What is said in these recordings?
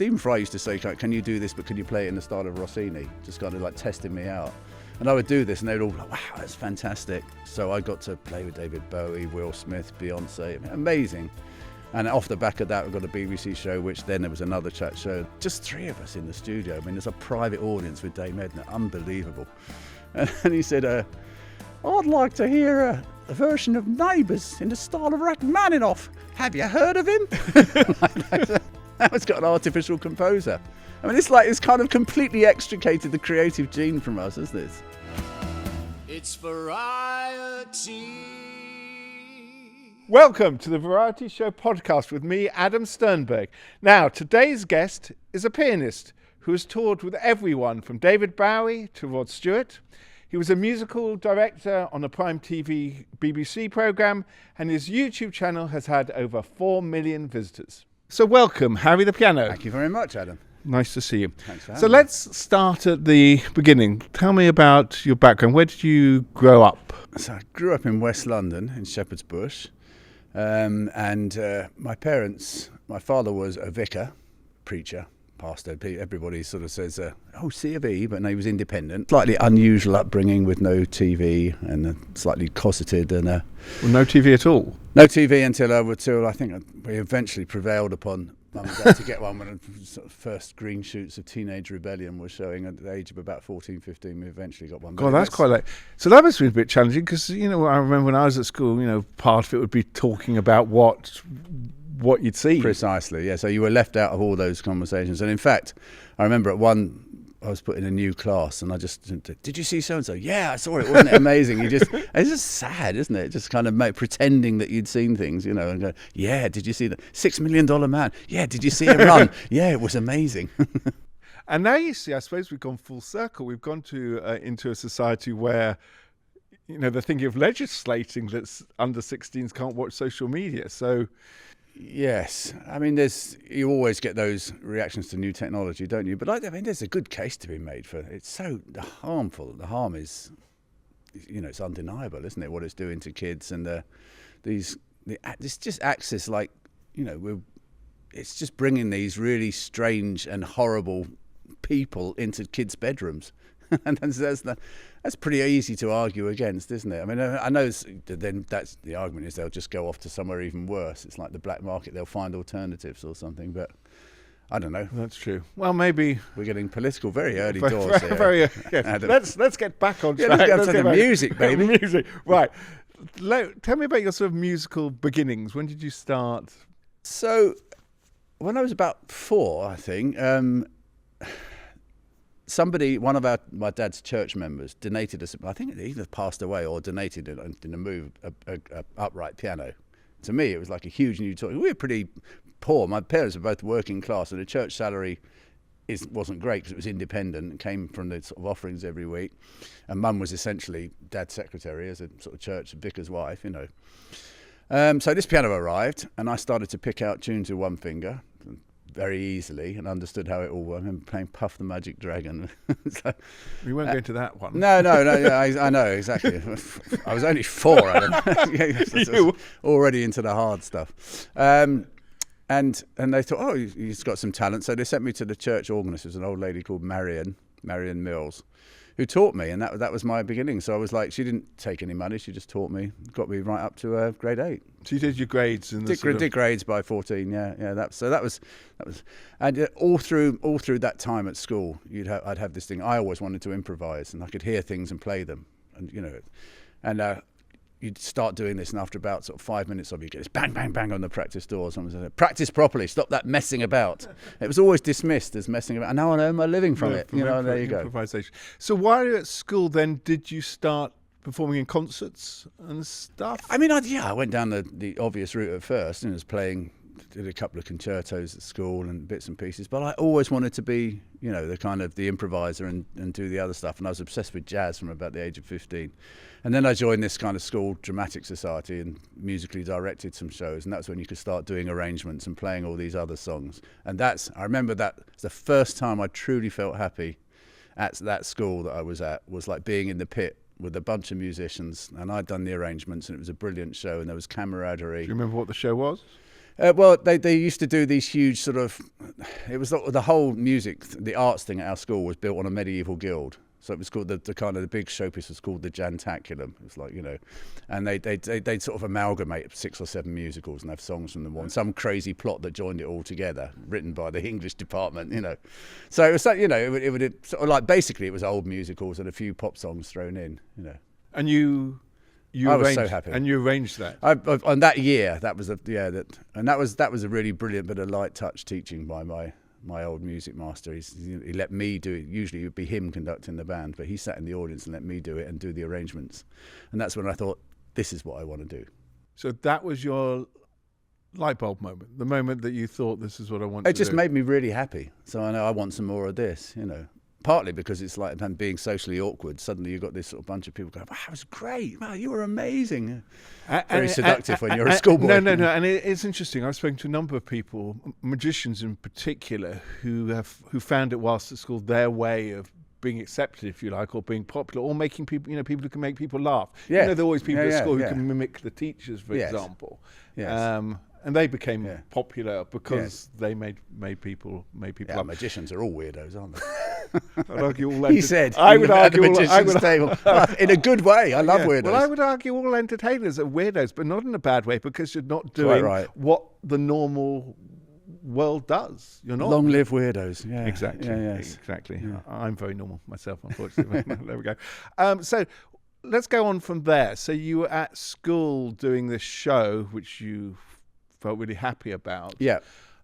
Stephen Fry used to say, can you do this, but can you play it in the style of Rossini? Just kind of like testing me out. And I would do this and they would all be like, wow, that's fantastic. So I got to play with David Bowie, Will Smith, Beyonce, amazing. And off the back of that, we got a BBC show, which then there was another chat show. Just 3 of us in the studio. I mean, there's a private audience with Dame Edna, unbelievable. And he said, I'd like to hear a version of Neighbours in the style of Rachmaninoff. Have you heard of him? Now it's got an artificial composer. I mean, it's kind of completely extricated the creative gene from us, isn't it? It's variety. Welcome to the Variety Show podcast with me, Adam Sternberg. Now, today's guest is a pianist who has toured with everyone from David Bowie to Rod Stewart. He was a musical director on a Prime TV BBC programme, and his YouTube channel has had over 4 million visitors. So welcome, Harry the Piano. Thank you very much, Adam. Nice to see you. Thanks for having So me. let's start at the beginning. Tell me about your background. Where did you grow up? So I grew up in West London, in Shepherd's Bush. And my parents, my father was a vicar, preacher, pastor. Everybody sort of says, C of E, but no, he was independent. Slightly unusual upbringing with no TV and slightly cosseted. And Well, no TV at all? no TV until I think we eventually prevailed upon Mum and Dad to get one when the sort of first green shoots of teenage rebellion was showing at the age of about 14, 15. We eventually got one. God, that's quite late. So that must be a bit challenging because, I remember when I was at school, part of it would be talking about what you'd see. Precisely, yeah. So you were left out of all those conversations. And in fact, I remember I was put in a new class and I just, did you see so-and-so? Yeah, I saw it. Wasn't it amazing? It's just sad, isn't it? Just kind of pretending that you'd seen things, and go, yeah, did you see the $6 million man? Yeah, did you see him run? Yeah, it was amazing. And now you see, I suppose we've gone full circle. We've gone into a society where, they're thinking of legislating that under 16s can't watch social media. So... Yes, I mean, you always get those reactions to new technology, don't you? But I mean, there's a good case to be made for it. It's so harmful. The harm is, it's undeniable, isn't it? What it's doing to kids and this just access, it's just bringing these really strange and horrible people into kids' bedrooms. And that's pretty easy to argue against, isn't it? I mean, I know then that's the argument is they'll just go off to somewhere even worse. It's like the black market; they'll find alternatives or something. But I don't know. That's true. Well, maybe we're getting political very early doors here. Yes. Let's get back on track. Let's get to the music, baby. Music, right? Tell me about your sort of musical beginnings. When did you start? So, when I was about 4, I think. One of my dad's church members donated us. I think it either passed away or donated it in a move a upright piano. To me, it was like a huge new toy. We were pretty poor. My parents were both working class, and the church salary wasn't great because it was independent and came from the sort of offerings every week. And Mum was essentially Dad's secretary as a sort of church vicar's wife, So this piano arrived, and I started to pick out tunes with one finger very easily and understood how it all worked. I remember playing Puff the Magic Dragon. So, we won't go into that one. No, I know, exactly. I was only 4, Adam. Already into the hard stuff. And they thought, he's got some talent. So they sent me to the church organist. It was an old lady called Marion Mills, who taught me, and that was my beginning. So I was like, she didn't take any money. She just taught me, got me right up to grade 8. So you did your grades in the did grades by 14, yeah. That was, and all through that time at school, I'd have this thing. I always wanted to improvise, and I could hear things and play them, and you'd start doing this, and after about sort of 5 minutes of it, you get this bang, bang, bang on the practice door. Someone said, "Practice properly. Stop that messing about." It was always dismissed as messing about, and now I earn my living from it. There you go. Improvisation. So while you were at school, then did you start performing in concerts and stuff? I mean, I went down the obvious route at first, and was did a couple of concertos at school and bits and pieces, but I always wanted to be, the kind of the improviser and do the other stuff. And I was obsessed with jazz from about the age of 15. And then I joined this kind of school dramatic society and musically directed some shows. And that's when you could start doing arrangements and playing all these other songs. And I remember that was the first time I truly felt happy at that school that I was at, was like being in the pit with a bunch of musicians, and I'd done the arrangements, and it was a brilliant show, and there was camaraderie. Do you remember what the show was? Well, they used to do these huge sort of. It was the whole music, the arts thing at our school was built on a medieval guild. So it was called the kind of the big showpiece was called the Jantaculum. It was like, and they'd sort of amalgamate 6 or 7 musicals and have songs from them all. And some crazy plot that joined it all together, written by the English department, So it was like, it would sort of like basically it was old musicals and a few pop songs thrown in, And you I was so happy. And you arranged that. On that year, that was that was a really brilliant bit of light touch teaching by my old music master. He let me do it. Usually it would be him conducting the band, but he sat in the audience and let me do it and do the arrangements. And that's when I thought, this is what I want to do. So that was your light bulb moment, the moment that you thought, this is what I want to do. It just made me really happy. So I know I want some more of this, Partly because it's like being socially awkward. Suddenly you've got this sort of bunch of people going, wow, that was great. Wow, you were amazing. Very seductive when you're a schoolboy. No. And it's interesting. I've spoken to a number of people, magicians in particular, who found it whilst at school their way of being accepted, if you like, or being popular, or making people, people who can make people laugh. Yeah. There are always people at school who can mimic the teachers, for example. Yes. And they became popular because they made people laugh. Magicians are all weirdos, aren't they? I'd argue all He said, I would argue magician's table. In a good way. I love weirdos. Well, I would argue all entertainers are weirdos, but not in a bad way, because you're not doing what the normal world does. You're not. Long live weirdos. Yeah. Exactly. Yeah, yes. Exactly. Yeah. I'm very normal myself, unfortunately. There we go. So let's go on from there. So you were at school doing this show, which you felt really happy about. Yeah.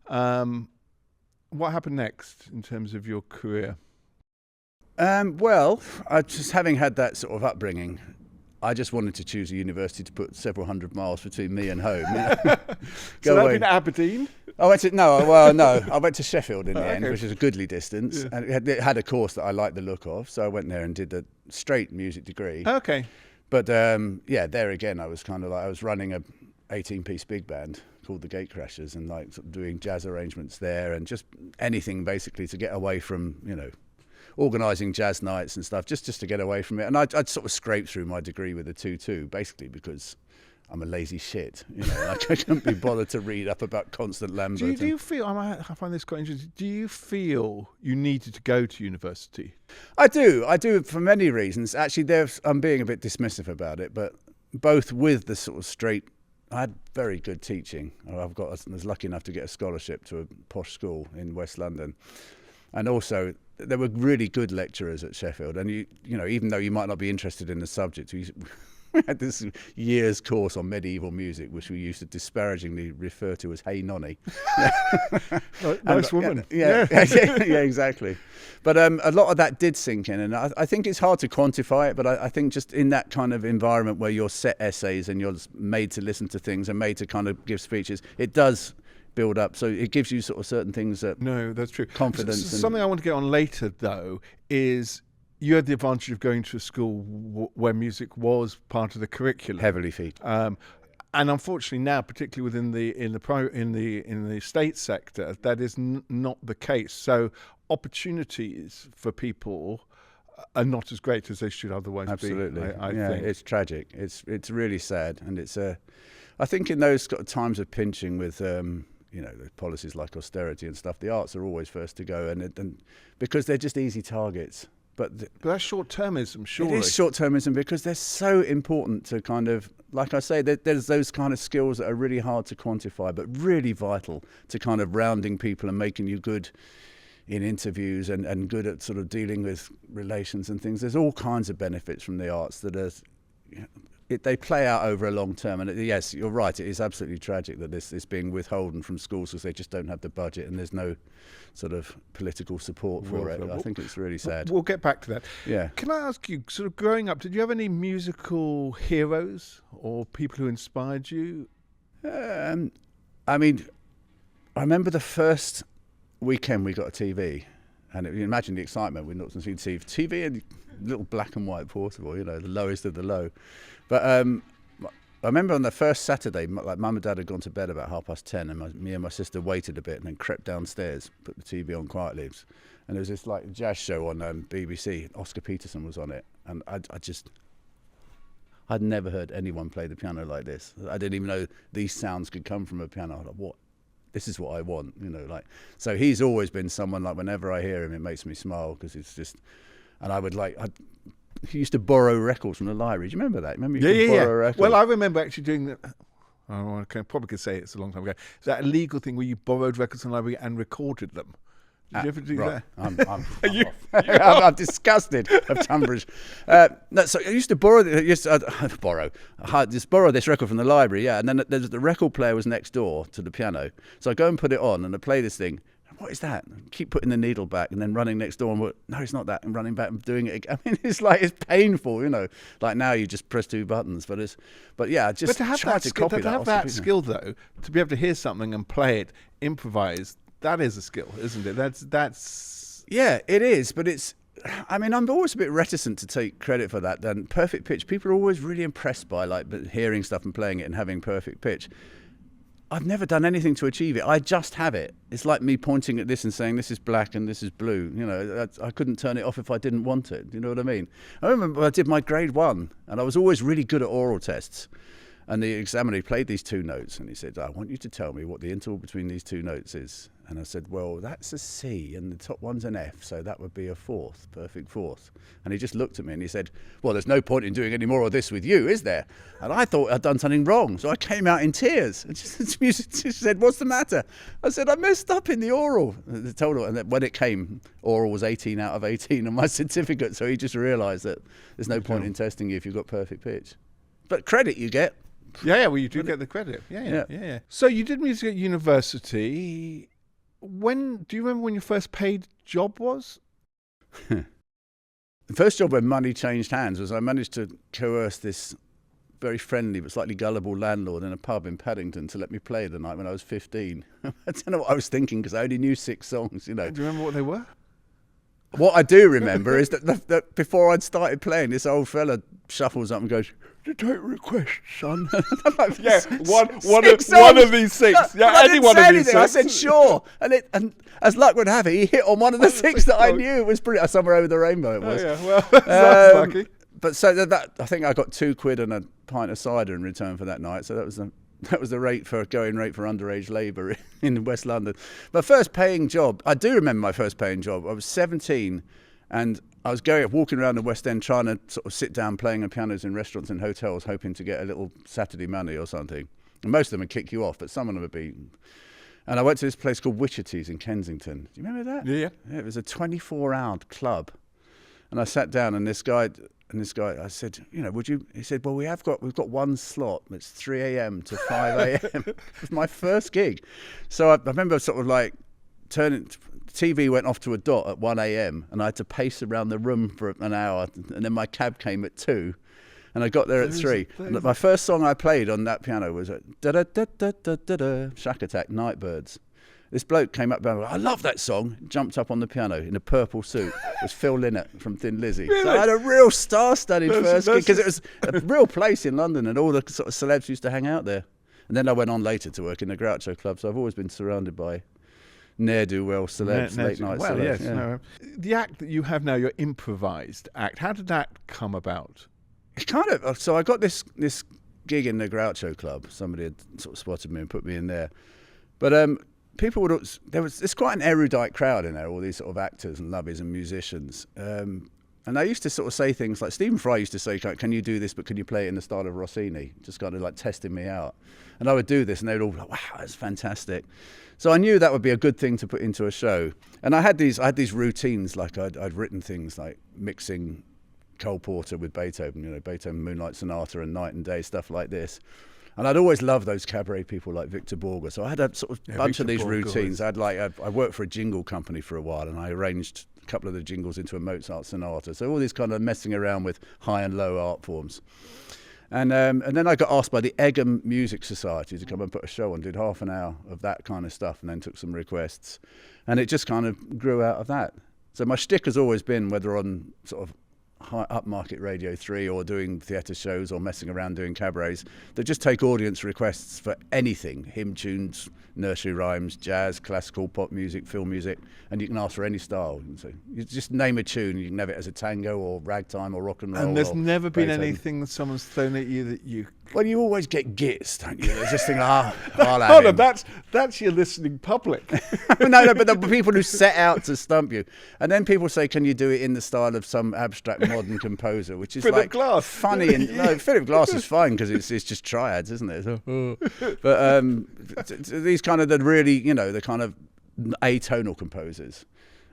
What happened next in terms of your career? Well, just having had that sort of upbringing, I just wanted to choose a university to put several hundred miles between me and home. So that in Aberdeen? I went to Sheffield in the end, which is a goodly distance, and it had a course that I liked the look of, so I went there and did a straight music degree. Okay. But there again, I was kind of like I was running a 18-piece big band called the Gatecrashers, and like sort of doing jazz arrangements there, and just anything basically to get away from organising jazz nights and stuff, just to get away from it. And I'd sort of scraped through my degree with a 2-2, basically because I'm a lazy shit. I couldn't be bothered to read up about Constant Lambert. Do you feel, I find this quite interesting, do you feel you needed to go to university? I do for many reasons. Actually, I'm being a bit dismissive about it, but both with the sort of straight, I had very good teaching. I was lucky enough to get a scholarship to a posh school in West London. And also, there were really good lecturers at Sheffield, and even though you might not be interested in the subject, we had this year's course on medieval music, which we used to disparagingly refer to as "Hey Nonny." Nice woman. Yeah, exactly. But a lot of that did sink in, and I think it's hard to quantify it. But I think just in that kind of environment where you're set essays and you're made to listen to things and made to kind of give speeches, it does build up, so it gives you sort of certain things that that's true. Confidence. Something I want to get on later, though, is you had the advantage of going to a school where music was part of the curriculum, heavily featured. And unfortunately now, particularly within the state sector, that is not the case. So opportunities for people are not as great as they should otherwise Absolutely. be. I think it's tragic. It's really sad, and it's I think in those times of pinching with the policies like austerity and stuff, the arts are always first to go, and because they're just easy targets. But that's short-termism, surely. It is short-termism because they're so important to kind of, like I say, there's those kind of skills that are really hard to quantify, but really vital to kind of rounding people and making you good in interviews and good at sort of dealing with relations and things. There's all kinds of benefits from the arts that are... they play out over a long term, and yes, you're right. It is absolutely tragic that this is being withholden from schools because they just don't have the budget and there's no sort of political support for it. I think it's really sad. We'll get back to that. Yeah. Can I ask you, sort of growing up, did you have any musical heroes or people who inspired you? I mean, I remember the first weekend we got a TV, and you imagine the excitement. We're not seeing TV and little black and white portable, the lowest of the low. But I remember on the first Saturday, like Mum and Dad had gone to bed about 10:30, and me and my sister waited a bit and then crept downstairs, put the TV on quietly, and there was this like jazz show on BBC. Oscar Peterson was on it, and I'd never heard anyone play the piano like this. I didn't even know these sounds could come from a piano. I was like, what? This is what I want, like. So he's always been someone, like, whenever I hear him, it makes me smile, because it's just, and I would he used to borrow records from the library. Do you remember that? Remember you could borrow records? Well, I remember actually doing that. Oh, I probably could say it's a long time ago. Is that a legal thing where you borrowed records from the library and recorded them? Did you ever do that? I'm off. I'm disgusted of Tunbridge. No, so I used to borrow this record from the library, yeah, and then the record player was next door to the piano. So I go and put it on, and I play this thing. What is that? And keep putting the needle back, and then running next door, and no, it's not that, and running back and doing it again. I mean, it's painful, Like now you just press two buttons, but yeah, just to have try that to skill, copy to have that skill though, to be able to hear something and play it, improvise. That is a skill, isn't it? That's Yeah, it is, but I'm always a bit reticent to take credit for that. Then perfect pitch, people are always really impressed by hearing stuff and playing it and having perfect pitch. I've never done anything to achieve it. I just have it. It's like me pointing at this and saying this is black and this is blue. I couldn't turn it off if I didn't want it. You know what I mean? I remember I did my grade 1, and I was always really good at oral tests. And the examiner played these 2 notes, and he said, I want you to tell me what the interval between these 2 notes is. And I said, well, that's a C, and the top one's an F, so that would be a fourth, perfect fourth. And he just looked at me and he said, well, there's no point in doing any more of this with you, is there? And I thought I'd done something wrong, so I came out in tears. And she said, what's the matter? I said, I messed up in the oral. And they told her, and when it came, oral was 18 out of 18 on my certificate, so he just realised that there's no point in testing you if you've got perfect pitch. But credit you get. Yeah, well, you do get the credit. Yeah. So you did music at university. Do you remember when your first paid job was? The first job when money changed hands was I managed to coerce this very friendly but slightly gullible landlord in a pub in Paddington to let me play the night when I was 15. I don't know what I was thinking, because I only knew 6 songs, Do you remember what they were? What I do remember is that before I'd started playing, this old fella shuffles up and goes, "To take requests, son." Yeah, one of these 6. Yeah, any one of these 6. I said sure, and as luck would have it, he hit on one of the 6 that I knew. It was pretty somewhere over the rainbow. It was. Oh yeah, well, that's lucky. But so that I think I got £2 and a pint of cider in return for that night. So that was the going rate for underage labour in West London. My first paying job, I do remember my first paying job. I was 17, and I was walking around the West End trying to sort of sit down playing on pianos in restaurants and hotels, hoping to get a little Saturday money or something. And most of them would kick you off, but some of them would be. And I went to this place called Wichita's in Kensington. Do you remember that? Yeah. It was a 24-hour club. And I sat down, and this guy, I said, would you? He said, well, we've got one slot. It's 3 a.m. to 5 a.m. It was my first gig. So I remember sort of like TV went off to a dot at 1 a.m. and I had to pace around the room for an hour, and then my cab came at 2, and I got there at 3. And my first song I played on that piano was Shack Attack, Nightbirds. This bloke came up and went, I love that song, jumped up on the piano in a purple suit. It was Phil Lynott from Thin Lizzy. Really? So I had a real star-studded first gig, because it was a real place in London, and all the sort of celebs used to hang out there. And then I went on later to work in the Groucho Club, so I've always been surrounded by ne'er-do-well celebs, late-night celebs. Yes. Yeah. No. The act that you have now, your improvised act, how did that come about? It's kind of, so I got this gig in the Groucho Club. Somebody had sort of spotted me and put me in there. But people it's quite an erudite crowd in there, all these sort of actors and lovers and musicians. And I used to sort of say things like, Stephen Fry used to say, can you do this, but can you play it in the style of Rossini? Just kind of like testing me out. And I would do this, and they would all be like, wow, that's fantastic. So I knew that would be a good thing to put into a show. And I had these routines, like I'd written things like mixing Cole Porter with Beethoven, Beethoven Moonlight Sonata and Night and Day, stuff like this. And I'd always loved those cabaret people like Victor Borge. So I had a sort of bunch Victor of these Borge routines. I worked for a jingle company for a while, and I arranged a couple of the jingles into a Mozart sonata. So all this kind of messing around with high and low art forms. And then I got asked by the Egham Music Society to come and put a show on, did half an hour of that kind of stuff, and then took some requests. And it just kind of grew out of that. So my shtick has always been, whether on sort of high upmarket Radio 3 or doing theatre shows or messing around doing cabarets that just take audience requests for anything, hymn tunes, nursery rhymes, jazz, classical, pop music, film music, and you can ask for any style. So you just name a tune, you can have it as a tango or ragtime or rock and roll. And there's never been Beethoven. anything that someone's thrown at you that you... Well, you always get gits, don't you? There's just think, I'll have Oh, no, him. that's your listening public. no, but the people who set out to stump you. And then people say, can you do it in the style of some abstract modern composer, which is Philip like Glass. funny. And no, Philip Glass is fine because it's just triads, isn't it? So, but these kind of the really, the kind of atonal composers.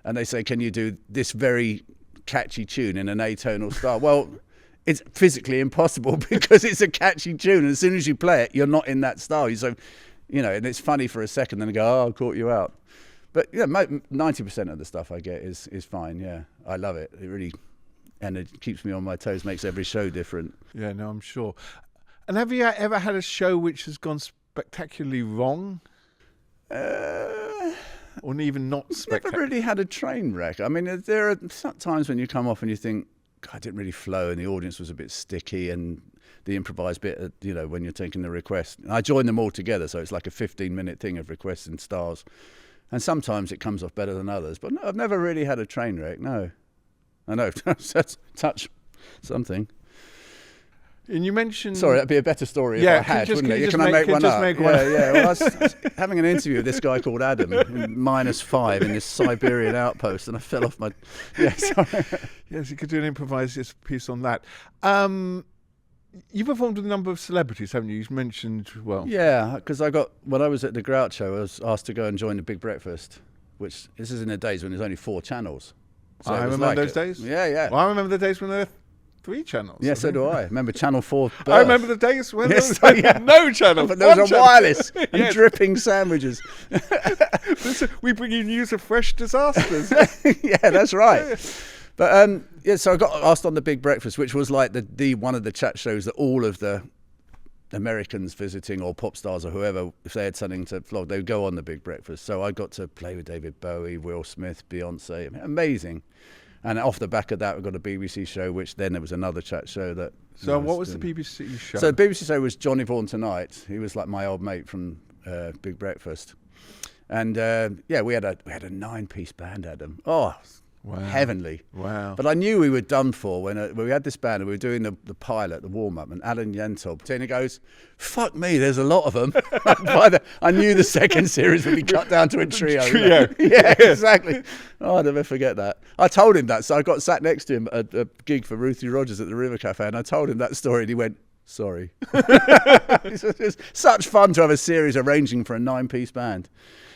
And they say, can you do this very catchy tune in an atonal style? Well, it's physically impossible because it's a catchy tune. And as soon as you play it, you're not in that style. So, and it's funny for a second, then you go, oh, I caught you out. But yeah, 90% of the stuff I get is fine. Yeah, I love it. It really, and it keeps me on my toes, makes every show different. Yeah, no, I'm sure. And have you ever had a show which has gone spectacularly wrong? Or even not spectacular? Never really had a train wreck. I mean, there are times when you come off and you think, God, it didn't really flow, and the audience was a bit sticky, and the improvised bit, when you're taking the request. And I join them all together, so it's like a 15-minute thing of requests and stars. And sometimes it comes off better than others. But no, I've never really had a train wreck, no. I know, touch something. And you mentioned... Sorry, that'd be a better story if I had, wouldn't it? Can I make one up? Yeah. Well, I was having an interview with this guy called Adam, in -5 in this Siberian outpost, and I fell off my... Yeah, sorry. Yes, you could do an improvised piece on that. You performed with a number of celebrities, haven't you? You mentioned, well... Yeah, because when I was at the Groucho, I was asked to go and join the Big Breakfast, which this is in the days when there's only 4 channels. So I remember those days. Yeah. Well, I remember the days when there were 3 channels. Yeah, so do I. Remember Channel 4 birth. I remember the days when there was no no channel. But there was a wireless and Yes. dripping sandwiches. We bring you news of fresh disasters. Yeah, that's right. But so I got asked on the Big Breakfast, which was like the one of the chat shows that all of the Americans visiting or pop stars or whoever, if they had something to flog, they would go on the Big Breakfast. So I got to play with David Bowie, Will Smith, Beyonce. I mean, amazing. And off the back of that, we got a BBC show, which then there was another chat show that. So what was the BBC show? So the BBC show was Johnny Vaughan Tonight. He was like my old mate from Big Breakfast, and we had a 9-piece band, Adam. Oh, wow. Heavenly. Wow. But I knew we were done for when we had this band and we were doing the pilot, the warm up, and Alan Yentob. And he goes, "Fuck me, there's a lot of them." I knew the second series would be cut down to a trio. Yeah, exactly. Oh, I'll never forget that. I told him that, so I got sat next to him at a gig for Ruthie Rogers at the River Cafe, and I told him that story, and he went, "Sorry." It's such fun to have a series arranging for a 9-piece band.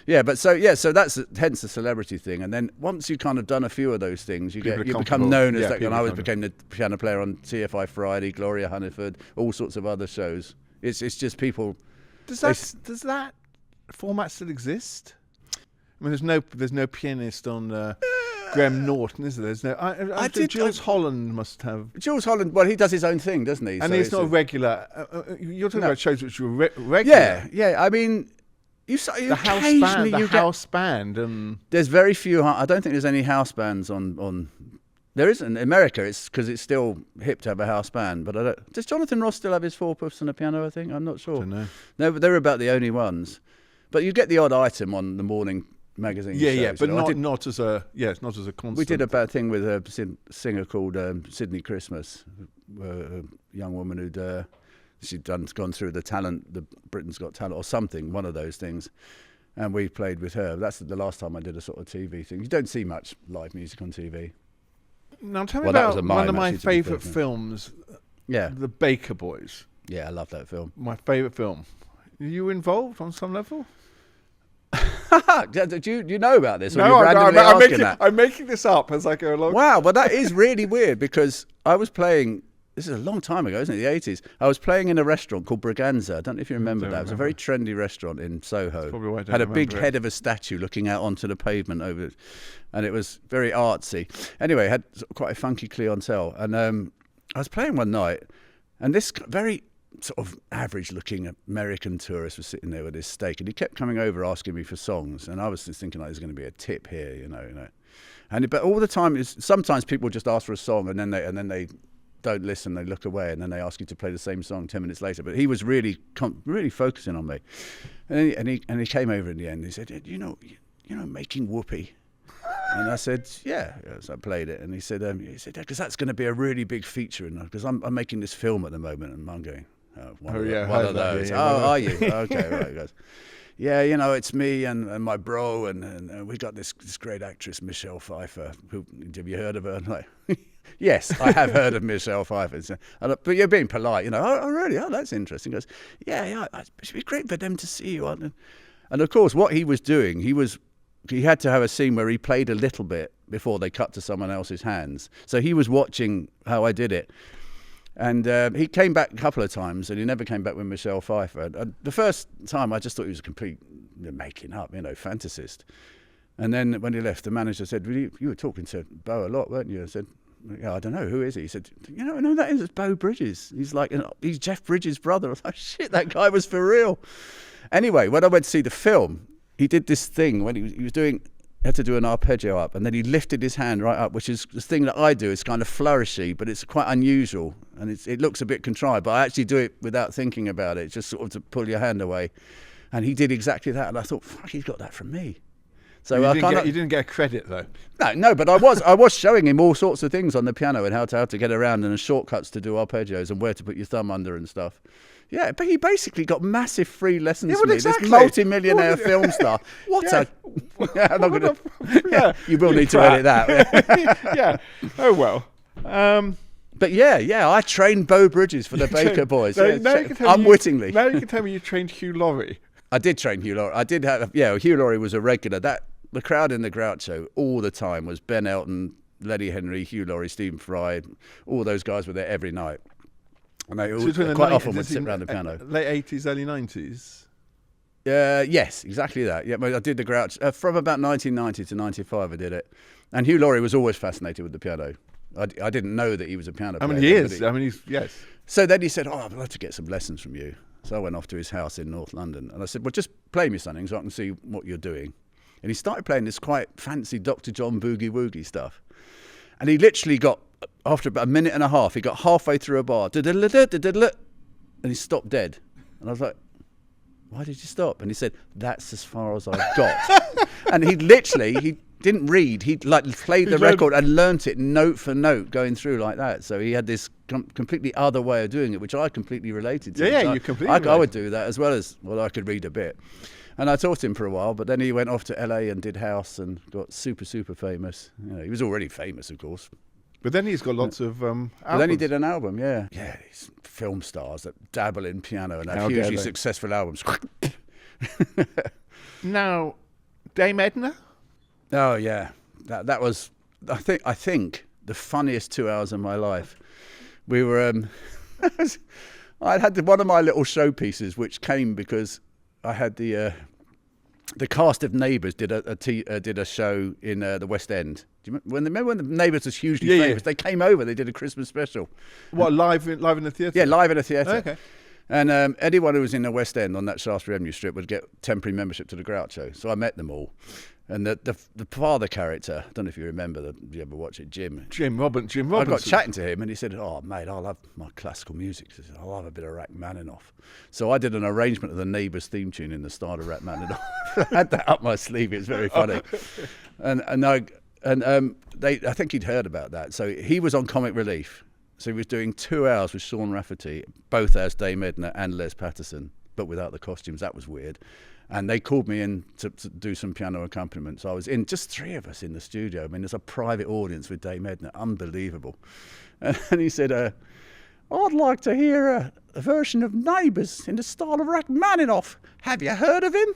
Yeah, so that's hence the celebrity thing. And then once you've kind of done a few of those things, you become known as that. And I became the piano player on TFI Friday, Gloria Hunniford, all sorts of other shows. It's just people. Does that format still exist? I mean, there's no pianist on Graham Norton, is there? There's no. I think Jules Holland must have. Jules Holland, well, he does his own thing, doesn't he? And he's not a regular. You're talking about shows which were regular. Yeah. I mean. The house band, and there's very few. I don't think there's any house bands on. There isn't in America. It's because it's still hip to have a house band. But does Jonathan Ross still have his 4 puffs and a piano? I think I'm not sure. I don't know. No, but they're about the only ones. But you get the odd item on the morning magazine. Yeah, shows, but not as a constant. We did a bad thing with a singer called Sydney Christmas, a young woman who'd. She'd gone through the Britain's Got Talent or something, one of those things, and we played with her. That's the last time I did a sort of TV thing. You don't see much live music on TV. Now tell me about one of my favourite films, The Baker Boys. Yeah, I love that film. My favourite film. Are you involved on some level? Do you know about this? No, I'm making this up as I go along. Wow, but that is really weird because I was playing... This is a long time ago, isn't it? The 80s. I was playing in a restaurant called Braganza. I don't know if you remember that. It was a very trendy restaurant in Soho. Probably why I don't had a big remember head of a statue looking out onto the pavement over it. And it was very artsy. Anyway, it had quite a funky clientele. And I was playing one night, and this very sort of average-looking American tourist was sitting there with his steak, and he kept coming over asking me for songs, and I was just thinking, like, there's going to be a tip here, you know. But all the time, sometimes people just ask for a song, and then they don't listen, they look away, and then they ask you to play the same song 10 minutes later. But he was really focusing on me, and he came over in the end. He said, you know, making whoopee. And I said, yeah. So I played it, and he said, because that's going to be a really big feature, because I'm making this film at the moment, and I'm going, one of those. Are you? Okay, right. He goes, yeah, you know, it's me and my bro, and we got this great actress, Michelle Pfeiffer. Have you heard of her? I'm like, yes, I have heard of Michelle Pfeiffer. But you're being polite, you know. Oh, really? Oh, that's interesting. He goes, yeah, it should be great for them to see you. And of course, what he was doing, he had to have a scene where he played a little bit before they cut to someone else's hands. So he was watching how I did it. And he came back a couple of times, and he never came back with Michelle Pfeiffer. And the first time, I just thought he was a complete making up, fantasist. And then when he left, the manager said, well, you were talking to Bo a lot, weren't you? I said, yeah, I don't know, who is he? He said, no, that is Bo Bridges. He's Jeff Bridges' brother. I was like, shit, that guy was for real. Anyway, when I went to see the film, he did this thing when he had to do an arpeggio up, and then he lifted his hand right up, which is the thing that I do. It's kind of flourishy, but it's quite unusual, and it looks a bit contrived, but I actually do it without thinking about it, just sort of to pull your hand away. And he did exactly that, and I thought, fuck, he's got that from me. So you didn't get credit though. No, but I was showing him all sorts of things on the piano and how to get around, and the shortcuts to do arpeggios and where to put your thumb under and stuff. Yeah, but he basically got massive free lessons from me. Exactly. This multi-millionaire film star. I'm not gonna. Yeah, you will need to edit that. Yeah. Oh well. But yeah, I trained Bo Bridges for the Baker Boys. Unwittingly. Now you can tell me you trained Hugh Laurie. I did train Hugh Laurie. I did have. Yeah, Hugh Laurie was a regular. The crowd in the Groucho all the time was Ben Elton, Lenny Henry, Hugh Laurie, Stephen Fry. All those guys were there every night. And they quite often would sit around the piano. Late 80s, early 90s? Yes, exactly that. Yeah, I did the Grouch from about 1990 to 95. I did it. And Hugh Laurie was always fascinated with the piano. I didn't know that he was a piano player. He is. Yes. So then he said, I'd love to get some lessons from you. So I went off to his house in North London. And I said, well, just play me something so I can see what you're doing. And he started playing this quite fancy Dr. John Boogie Woogie stuff. And he literally got, after about a minute and a half, he got halfway through a bar, and he stopped dead. And I was like, why did you stop? And he said, that's as far as I've got. And he didn't read. He played the record and learnt it note for note going through like that. So he had this completely other way of doing it, which I completely related to. Yeah, so you completely I would do that as well as, I could read a bit. And I taught him for a while, but then he went off to LA and did house and got super, super famous. He was already famous, of course. But then he's got lots of albums. But then he did an album, yeah. Yeah, these film stars that dabble in piano and have hugely successful albums. Now, Dame Edna? Oh, yeah. That was, I think, the funniest 2 hours of my life. We were, I had one of my little showpieces, which came because I had the cast of Neighbours did a show in the West End. Do you remember when the Neighbours was hugely famous? They came over. They did a Christmas special. What, live in the theatre? Yeah, live in a theatre. Okay. And anyone who was in the West End on that Shaftesbury Avenue strip would get temporary membership to the Groucho. So I met them all. And the father character, I don't know if you remember, did you ever watch it, Jim? Jim Robinson. I got chatting to him and he said, oh, mate, I love my classical music. He said, I'll have a bit of Rachmaninoff. So I did an arrangement of the Neighbours theme tune in the style of Rachmaninoff. I had that up my sleeve. It was very funny. I think he'd heard about that. So he was on Comic Relief. So he was doing 2 hours with Sean Rafferty, both as Dame Edna and Les Patterson, but without the costumes. That was weird. And they called me in to do some piano accompaniment. So I was in, just three of us in the studio. I mean, there's a private audience with Dame Edna. Unbelievable. And he said, I'd like to hear a version of Neighbours in the style of Rachmaninoff. Have you heard of him?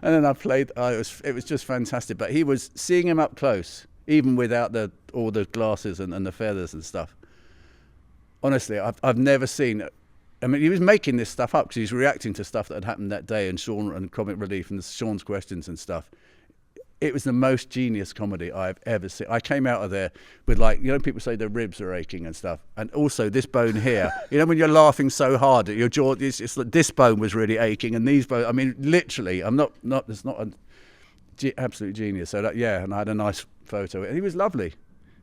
And then I played. It was just fantastic. But he was seeing him up close, even without all the glasses and the feathers and stuff. Honestly, I've never seen. I mean, he was making this stuff up because he was reacting to stuff that had happened that day and Sean and Comic Relief and Sean's questions and stuff. it was the most genius comedy I've ever seen. I came out of there with, like, you know, people say their ribs are aching and stuff, and also this bone here. You know, when you're laughing so hard that your jaw, it's like this bone was really aching, and these bones. I mean, literally, It's not a absolute genius. So and I had a nice photo, and he was lovely.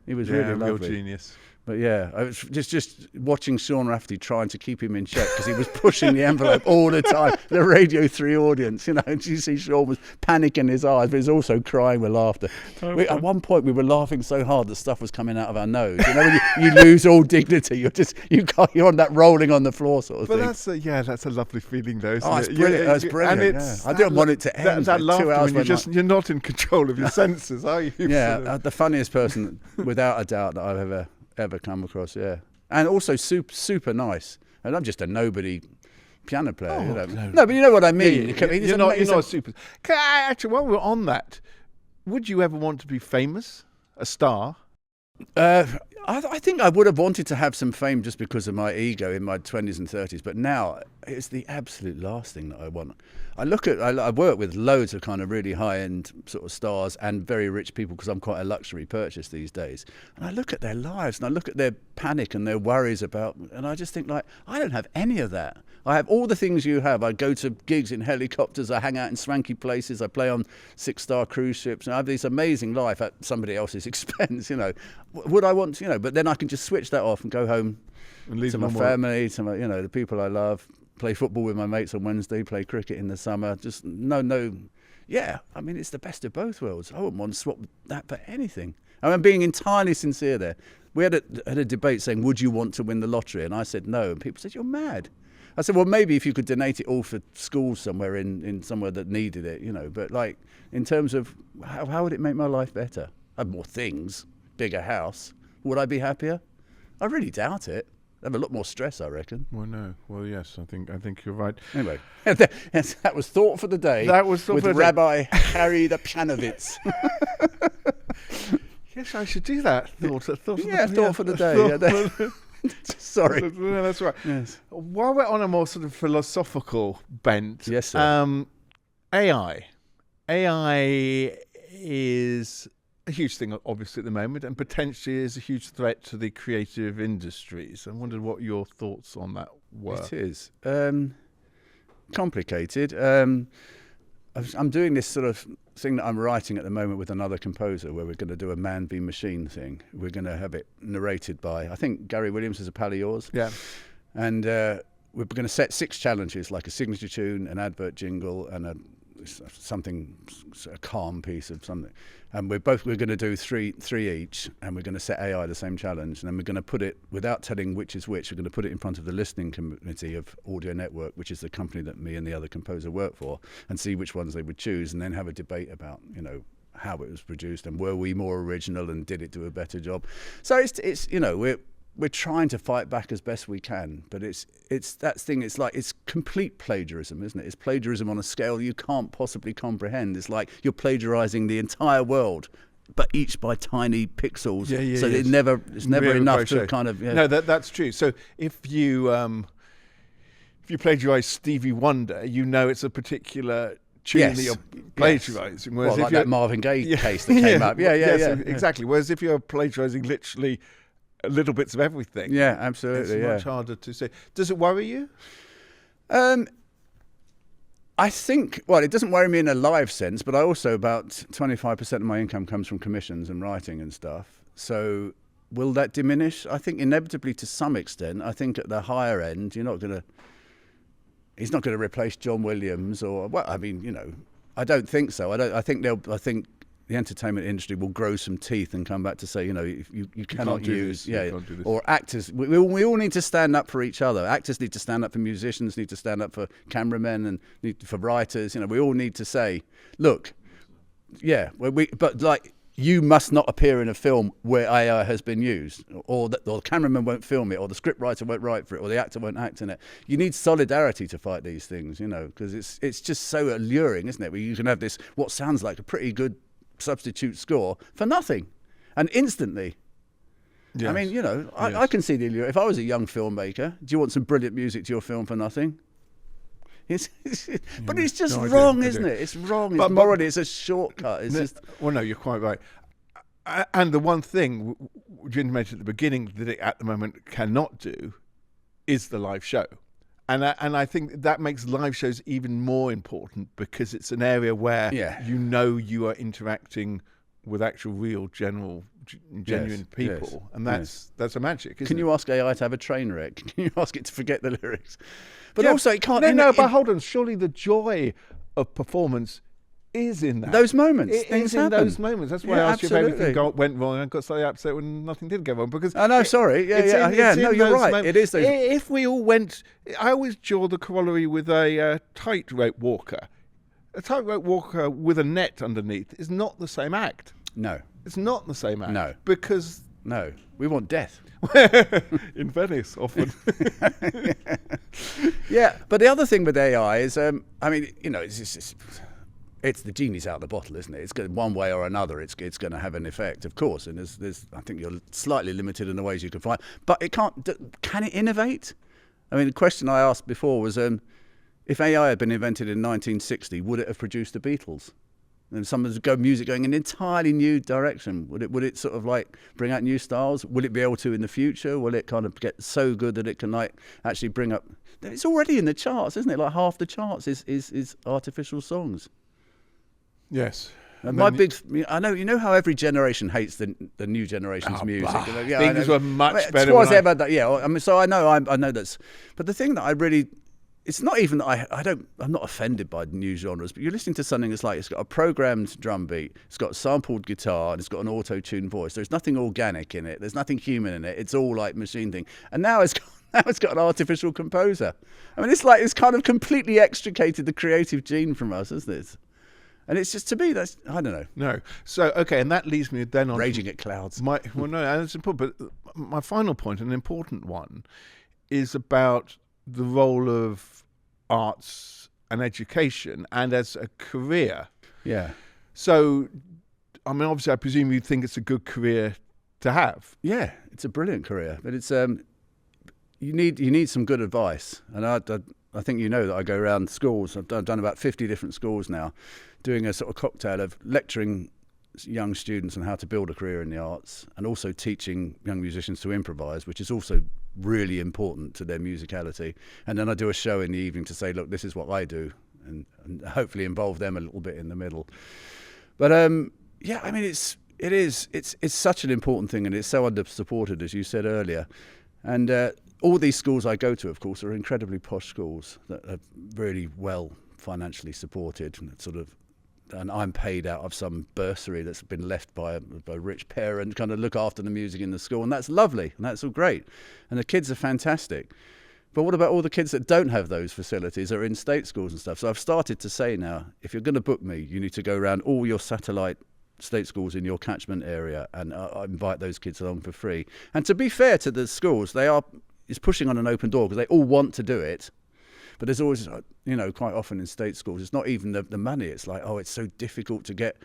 He was really lovely. Real genius. But yeah, I was just watching Sean Rafferty trying to keep him in check because he was pushing the envelope all the time. The Radio 3 audience, you know, and you see Sean was panicking in his eyes, but he's also crying with laughter. At one point, we were laughing so hard that stuff was coming out of our nose. You know, when you lose all dignity, you're on that rolling on the floor sort of thing. But that's a lovely feeling, though. Isn't it's brilliant. That's brilliant. I didn't want it to end. That laughter 2 hours when you're not in control of your senses, are you? Yeah, the funniest person, without a doubt, that I've ever come across, and also super nice. And I'm just a nobody piano player. You know. No, but you know what I mean. You're not a super. Actually, while we're on that, would you ever want to be famous, a star? I think I would have wanted to have some fame just because of my ego in my 20s and 30s, but now it's the absolute last thing that I want. I work with loads of kind of really high-end sort of stars and very rich people because I'm quite a luxury purchase these days. And I look at their lives and I look at their panic and their worries and I just think, like, I don't have any of that. I have all the things you have. I go to gigs in helicopters, I hang out in swanky places, I play on 6-star cruise ships, and I have this amazing life at somebody else's expense, you know. Would I want to, you know, but then I can just switch that off and go home to my family, to my, you know, the people I love, play football with my mates on Wednesday, play cricket in the summer. Just yeah, I mean, it's the best of both worlds. I wouldn't want to swap that for anything. I'm being entirely sincere there. We had a debate saying, would you want to win the lottery? And I said no, and people said, you're mad. I said, well, maybe if you could donate it all for schools somewhere in somewhere that needed it, you know. But, like, in terms of how would it make my life better? I have more things, bigger house. Would I be happier? I really doubt it. I'd have a lot more stress, I reckon. Well, no. Well, yes, I think you're right. Anyway, that was Thought for the Day. That was Thought with for the Rabbi Harry the Pianovitz. Yes, I should do that. Thought for the Day. Sorry. No, that's right. Yes. While we're on a more sort of philosophical bent, yes, sir. AI is a huge thing, obviously, at the moment, and potentially is a huge threat to the creative industries. I wondered what your thoughts on that were. It is complicated. I'm doing this sort of thing that I'm writing at the moment with another composer where we're going to do a man v machine thing. We're going to have it narrated by, I think Gary Williams is a pal of yours. Yeah. And we're going to set 6 challenges, like a signature tune, an advert jingle, and a calm piece of something. And we're going to do three each, and we're going to set AI the same challenge, and then we're going to put it, without telling which is which, we're going to put it in front of the listening committee of Audio Network, which is the company that me and the other composer work for, and see which ones they would choose, and then have a debate about, you know, how it was produced and were we more original and did it do a better job. So it's you know, we're trying to fight back as best we can, but it's that thing. It's like, it's complete plagiarism, isn't it? It's plagiarism on a scale you can't possibly comprehend. It's like you're plagiarizing the entire world, but each by tiny pixels. So it's never enough to kind of. Yeah. No, that's true. So if you plagiarize Stevie Wonder, you know it's a particular tune that you're plagiarizing. Yes. Well, like that Marvin Gaye case that came up. Yeah, exactly. Whereas if you're plagiarizing literally little bits of everything. Yeah, absolutely. It's much harder to say. Does it worry you? I think, well, it doesn't worry me in a live sense, but I also, about 25% of my income comes from commissions and writing and stuff. So will that diminish? I think inevitably to some extent. I think at the higher end, he's not going to replace John Williams or, well, I mean, you know, I don't think so. I think the entertainment industry will grow some teeth and come back to say, you know, you cannot use, or actors. We all need to stand up for each other. Actors need to stand up for musicians, need to stand up for cameramen, and for writers. You know, we all need to say, look, but like, you must not appear in a film where AI has been used, or the cameraman won't film it, or the scriptwriter won't write for it, or the actor won't act in it. You need solidarity to fight these things, you know, because it's just so alluring, isn't it? Where you can have this, what sounds like a pretty good substitute score for nothing, and instantly. Yes. I mean, you know, I can see the allure. If I was a young filmmaker, do you want some brilliant music to your film for nothing? But it's just no, I do, wrong, I isn't do. it? It's wrong. But- It's morally, it's a shortcut. It's just Well, no, you're quite right. And the one thing you mentioned at the beginning that it at the moment cannot do is the live show. And I think that makes live shows even more important because it's an area where you are interacting with actual, real, genuine people, and that's a magic. Isn't Can it? you ask AI to have a train wreck? Can you ask it to forget the lyrics? But also, it can't. But hold on. Surely the joy of performance is in that. Those moments. It Things is in happen. those moments. That's why I asked you if everything absolutely. went wrong. I got slightly upset when nothing did go wrong because. Oh, no, sorry. it's No, in you're those right. moments. It is those. If we all went, I always draw the corollary with a tightrope walker. A tightrope walker with a net underneath is not the same act. No, It's not the same act. No. Because no. We want death. in Venice, often. Yeah, but the other thing with AI is, it's the genie's out of the bottle, isn't it? It's going one way or another. It's going to have an effect, of course. And there's I think you're slightly limited in the ways you can find. But it can't. Can it innovate? I mean, the question I asked before was, if AI had been invented in 1960, would it have produced the Beatles? And someone's music going in an entirely new direction. Would it sort of like bring out new styles? Will it be able to in the future? Will it kind of get so good that it can like actually bring up? It's already in the charts, isn't it? Like half the charts is artificial songs. Yes. And I know, you know how every generation hates the new generation's music. Things were much better. Was ever that? Yeah. I mean, so I know that's. But the thing that I really. It's not even that I'm not offended by new genres, but you're listening to something that's like, it's got a programmed drum beat, it's got a sampled guitar, and it's got an auto-tuned voice. There's nothing organic in it. There's nothing human in it. It's all like machine thing. And now it's got an artificial composer. I mean, it's kind of completely extricated the creative gene from us, isn't it? And it's just, to me, that's, I don't know. No. So, okay, and that leads me then on... Raging at clouds. No, that's important. But my final point, an important one, is about the role of arts and education and as a career. Yeah. So, I mean, obviously, I presume you think it's a good career to have. Yeah, it's a brilliant career, but it's you need some good advice. And I think you know that I go around schools. I've done about 50 different schools now, doing a sort of cocktail of lecturing young students on how to build a career in the arts, and also teaching young musicians to improvise, which is also really important to their musicality. And then I do a show in the evening to say, look, this is what I do, and hopefully involve them a little bit in the middle. But yeah, I mean, it's such an important thing, and it's so under supported, as you said earlier. And all these schools I go to, of course, are incredibly posh schools that are really well financially supported, and I'm paid out of some bursary that's been left by a rich parent, kind of look after the music in the school, and that's lovely, and that's all great, and the kids are fantastic. But what about all the kids that don't have those facilities, or are in state schools and stuff? So I've started to say now, if you're going to book me, you need to go around all your satellite state schools in your catchment area, and I invite those kids along for free. And to be fair to the schools, it's pushing on an open door because they all want to do it. But there's always, quite often in state schools, it's not even the money. It's like, it's so difficult to get.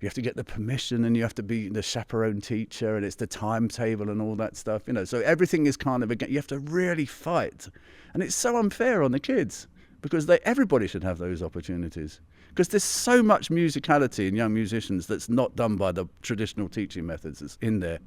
You have to get the permission, and you have to be the chaperone teacher, and it's the timetable and all that stuff. So everything is kind of, you have to really fight. And it's so unfair on the kids, because everybody should have those opportunities. Because there's so much musicality in young musicians that's not done by the traditional teaching methods that's in there.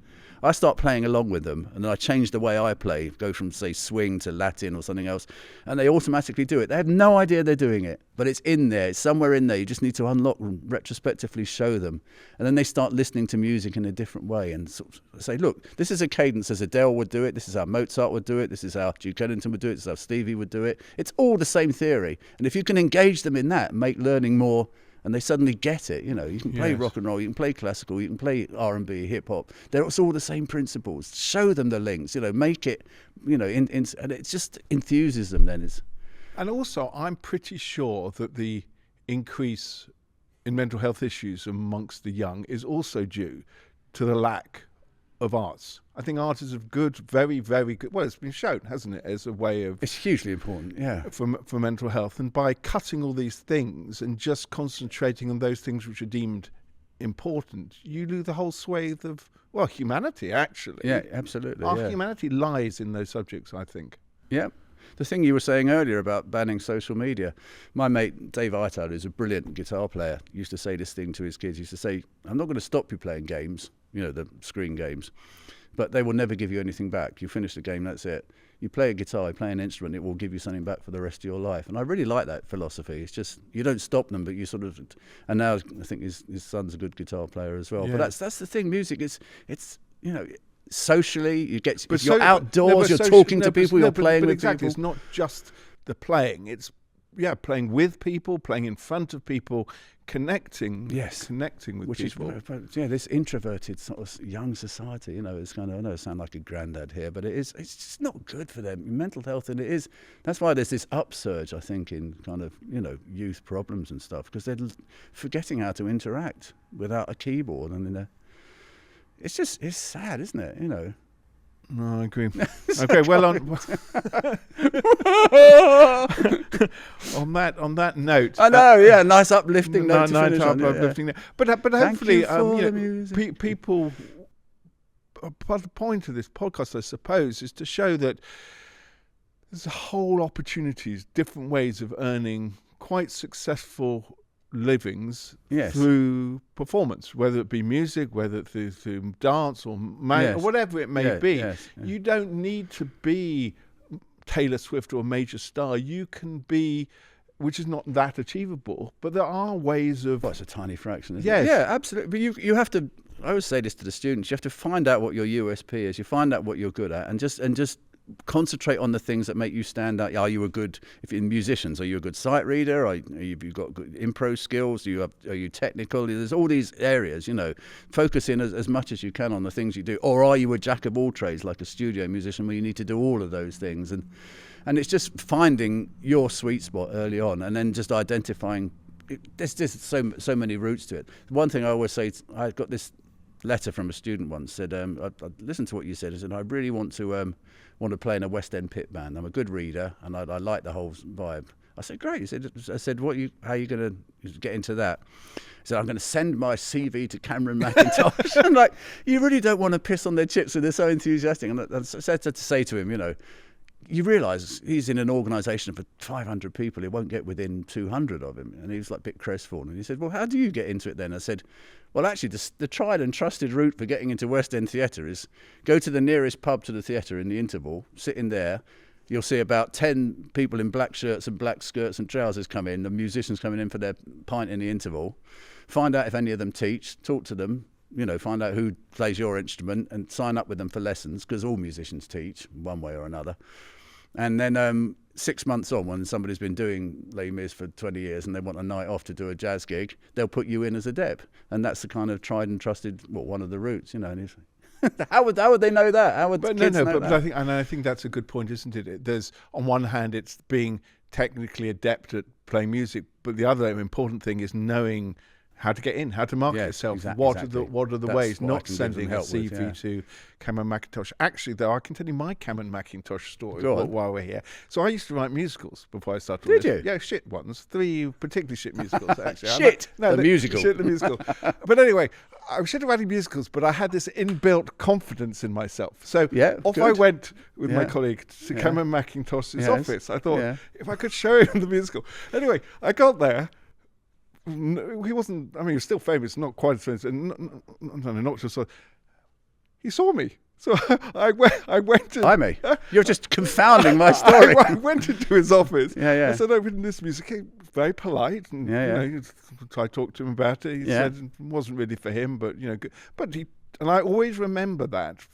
I start playing along with them, and then I change the way I play, go from, say, swing to Latin or something else, and they automatically do it. They have no idea they're doing it, but it's in there. It's somewhere in there. You just need to unlock, retrospectively show them. And then they start listening to music in a different way and sort of say, look, this is a cadence as Adele would do it. This is how Mozart would do it. This is how Duke Ellington would do it. This is how Stevie would do it. It's all the same theory. And if you can engage them in that, make learning more, and they suddenly get it. You can play rock and roll, you can play classical, you can play R&B, hip hop. It's all the same principles. Show them the links. Make it. And it just enthuses them. Then And also, I'm pretty sure that the increase in mental health issues amongst the young is also due to the lack of arts. I think art is of good, very, very good. Well, it's been shown, hasn't it, as a way of... It's hugely important, yeah. For mental health. And by cutting all these things and just concentrating on those things which are deemed important, you lose the whole swathe of, humanity, actually. Yeah, absolutely. Our humanity lies in those subjects, I think. Yeah, the thing you were saying earlier about banning social media. My mate Dave Eitel, who's a brilliant guitar player, used to say this thing to his kids. He used to say, I'm not going to stop you playing games, the screen games, but they will never give you anything back. You finish the game, that's it. You play a guitar, you play an instrument, it will give you something back for the rest of your life. And I really like that philosophy. It's just, you don't stop them, but you sort of, and now I think his son's a good guitar player as well. Yeah. But that's the thing, music, it's socially, you're outdoors, you're talking to people, you're playing with people. It's not just the playing, it's playing with people, playing in front of people, connecting with people. This introverted sort of young society, it's kind of, I know I sound like a granddad here, but it's just not good for them, mental health, and that's why there's this upsurge, I think, in kind of, youth problems and stuff, because they're forgetting how to interact without a keyboard, and it's sad, isn't it, No, I agree. Okay, well, on that note, I know, nice uplifting note. Uplifting note. But hopefully, people. Part of the point of this podcast, I suppose, is to show that there's a whole opportunities, different ways of earning quite successful livings through performance, whether it be music, whether it through dance or or whatever it may be. You don't need to be Taylor Swift or a major star. You can be, which is not that achievable, but there are ways of... Well, it's a tiny fraction, isn't it? Yeah, absolutely. But you have to, I always say this to the students, you have to find out what your USP is, you find out what you're good at, and just concentrate on the things that make you stand out. Are you a good, if you're musicians, are you a good sight reader? Have you got good improv skills? Are you technical? There's all these areas, focus in as much as you can on the things you do. Or are you a jack of all trades, like a studio musician, where you need to do all of those things? And it's just finding your sweet spot early on, and then just identifying. There's just so many routes to it. One thing I always say, I got this letter from a student once, said, I listened to what you said, I said, I really want to play in a West End pit band. I'm a good reader, and I like the whole vibe. I said, great. I said, how are you going to get into that? He said, I'm going to send my CV to Cameron McIntosh. I'm like, you really don't want to piss on their chips when they're so enthusiastic. And I said to say to him, you realise he's in an organisation for 500 people. He won't get within 200 of him. And he was like a bit crestfallen. And he said, well, how do you get into it then? I said, well, actually, the tried and trusted route for getting into West End theatre is go to the nearest pub to the theatre in the interval, sit in there. You'll see about 10 people in black shirts and black skirts and trousers come in, the musicians coming in for their pint in the interval. Find out if any of them teach, talk to them, find out who plays your instrument and sign up with them for lessons, because all musicians teach one way or another. And then 6 months on, when somebody's been doing Les Mis for 20 years and they want a night off to do a jazz gig, they'll put you in as a dep. And that's the kind of tried and trusted, one of the routes, And how would they know that? How would kids know that? But I think that's a good point, isn't it? There's, on one hand, it's being technically adept at playing music, but the other important thing is knowing how to get in, how to market yourself. What are the ways? Not sending a CV to Cameron McIntosh. Actually, though, I can tell you my Cameron McIntosh story while we're here. So I used to write musicals before I started. Did you? Yeah, shit ones. 3 particularly shit musicals, actually. The musical. Shit, the musical. But anyway, I was shit at writing musicals, but I had this inbuilt confidence in myself. So I went with my colleague to Cameron McIntosh's office. I thought, if I could show him the musical. Anyway, I got there. He wasn't, he was still famous, not quite as famous, not just so. He saw me. So I went to... Blimey, you're just confounding my story. I went into his office. I said, I've written this music. He was very polite. And, I talked to him about it. He said it wasn't really for him, but, and I always remember that,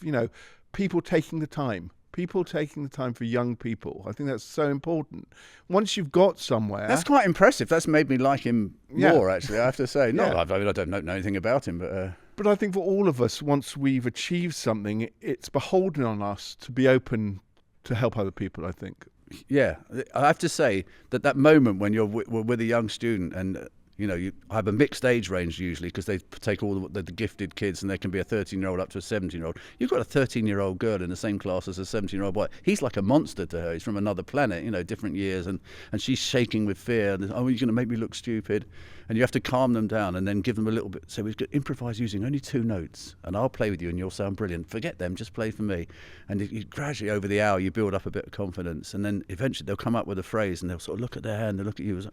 people taking the time. People taking the time for young people. I think that's so important. Once you've got somewhere... That's quite impressive. That's made me like him more, actually, I have to say. I don't know anything about him, but... But I think for all of us, once we've achieved something, it's beholden on us to be open to help other people, I think. Yeah. I have to say that moment when you're with a young student and You know, I have a mixed age range usually because they take all the gifted kids, and there can be a 13-year-old up to a 17-year-old. You've got a 13-year-old girl in the same class as a 17-year-old boy. He's like a monster to her. He's from another planet, you know, different years, and she's shaking with fear. And, oh, you're going to make me look stupid. And you have to calm them down and then give them a little bit. So we've got improvise using only 2 notes, and I'll play with you and you'll sound brilliant. Forget them, just play for me. And you gradually, over the hour, you build up a bit of confidence, and then eventually they'll come up with a phrase, and they'll sort of look at their hand, they'll look at you as,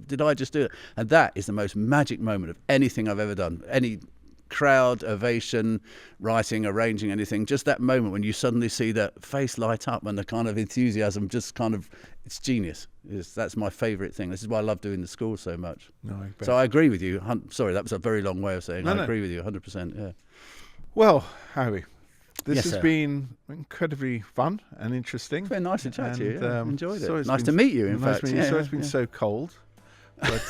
did I just do it? And that is the most magic moment of anything I've ever done. Any crowd, ovation, writing, arranging, anything. Just that moment when you suddenly see that face light up and the kind of enthusiasm just kind of, it's genius. That's my favourite thing. This is why I love doing the school so much. No, so I agree with you. Sorry, that was a very long way of saying I agree with you 100%. Yeah. Well, Howie, this has sir. been incredibly fun and interesting. It's been nice to chat to you. Yeah. Enjoyed it. Nice Nice to meet you, in fact. Sorry it's been so cold. But,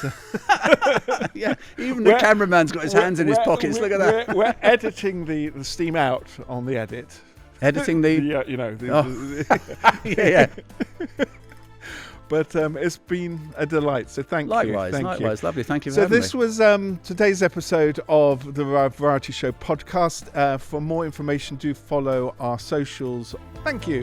yeah, even the cameraman's got his hands in his pockets. Look at that. We're editing the steam out on the edit. Editing the... Yeah, you know. yeah. But it's been a delight, so thank you. Likewise, lovely. Thank you for so having me. this was today's episode of the Variety Show podcast. For more information, do follow our socials. Thank you.